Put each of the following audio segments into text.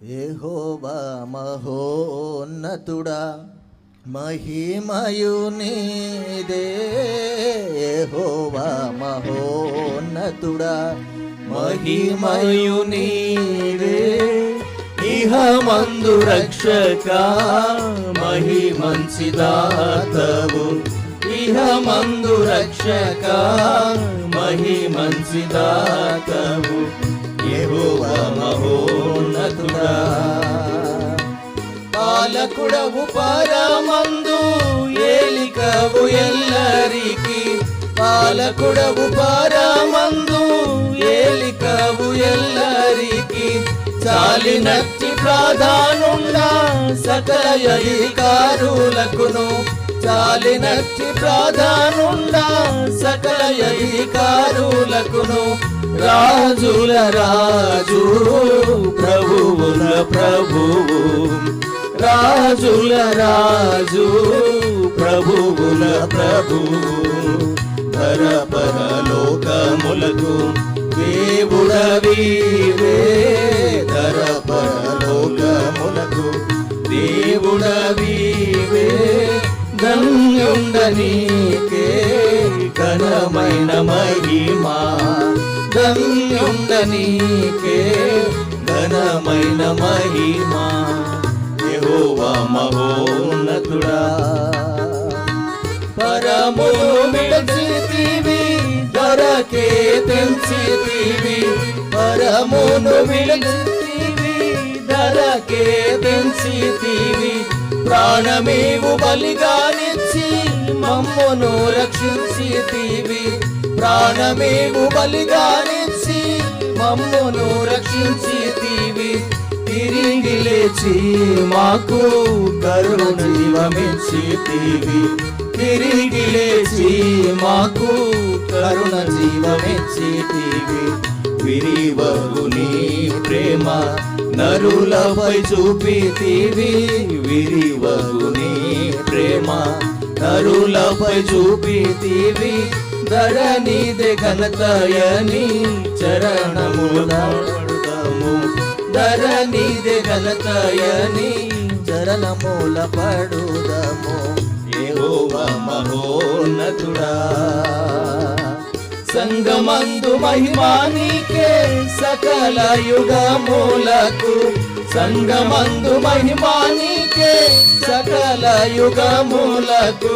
యెహోవా మహోన్నతుడా మహిమయు నీదే. యెహోవా మహోన్నతుడా మహిమయు నీదే. ఇహమందు రక్షక మహిమంచిదాతవు. ఇహమందు రక్షక మహిమంచిదాతవు. యెహోవా మహోన్నతుడా పాలకుడవు పరమందు ఏలికవు ఎల్లరికి. పాలకుడవు పరమందు ఏలికవు ఎల్లరికి. చాలినట్టి ప్రాధానుండా సకల అధికారులకును. చాలినట్టి ప్రాధానుండా సకల అధికారులకును. రాజుల రాజు ప్రభువుల ప్రభువు. రాజుల రాజు ప్రభువుల ప్రభువు. పరలోకములకు దేవుడవీవే. పరలోకములకు దేవుడవీవే. ధన్యుండనీకే ఘనమైన మహిమా. ధన్యుండనీకే ఘనమైన మహిమా. యెహోవా మహోన్నతుడా పరమును విడిచితివి ధరకే తెంచితివి. పరమును విడిచితివి ధరకే తెంచితివి. ప్రాణమేవు బలిగానిచ్చి మమ్మును రక్షించితివి. ప్రాణమేవు బలిగానిచ్చి మమ్మును రక్షించితివి. తిరిగి లేచి మాకు కరుణ జీవమిచ్చితివి. తిరిగి లేచి మాకు కరుణ జీవమిచ్చితివి. విరివగు నీ ప్రేమ నరులపై చూపితివి. విరివగు నీ ప్రేమ నరులపై చూపితివి. ధరణిదే ఘనతయని చరణములు పడుదము. ధరణిదే ఘనతయని చరణముల పడుదము. యెహోవా మహోన్నతుడా సంగమందు మహిమానికే సకల యుగములకు. సంగమందు మహిమానికే సకల యుగములకు.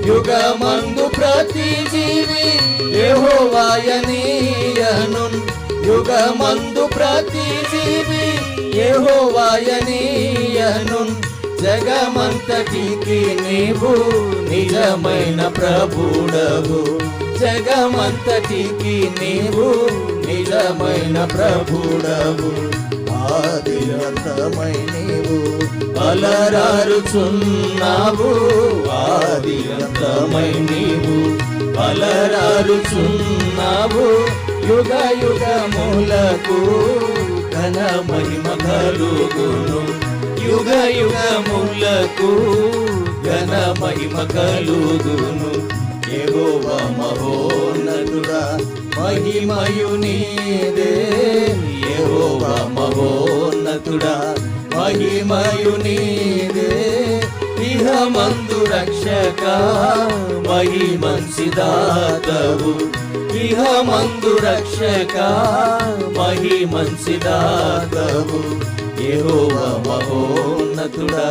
యుగమందు ప్రతి జీవి యెహోవాయనీయను. యుగమందు ప్రతి జీవి యెహోవాయనీయను. జగమంతటికి నీవు నిజమైన ప్రభుడవు. జగమంతటికి నీవు నిజమైన ప్రభుడవు. ఆది అంతమై నీవు అలరారుచున్నావు. ఆది అంతమై నీవు అలరారుచున్నావు. యుగ యుగములకు ఘన మహిమ కలుగును. యుగ యుగములకు ఘన మహిమ కలుగును. యెహోవా మహోన్నతుడా మహిమయు నీదే. యెహోవా మహోన్నతుడా మహిమయు నీదే. ఇహమందు రక్షక మహిమంచిదాతవు. ఇహమందు రక్షక మహిమంచిదాతవు. యెహోవా మహోన్నతుడా.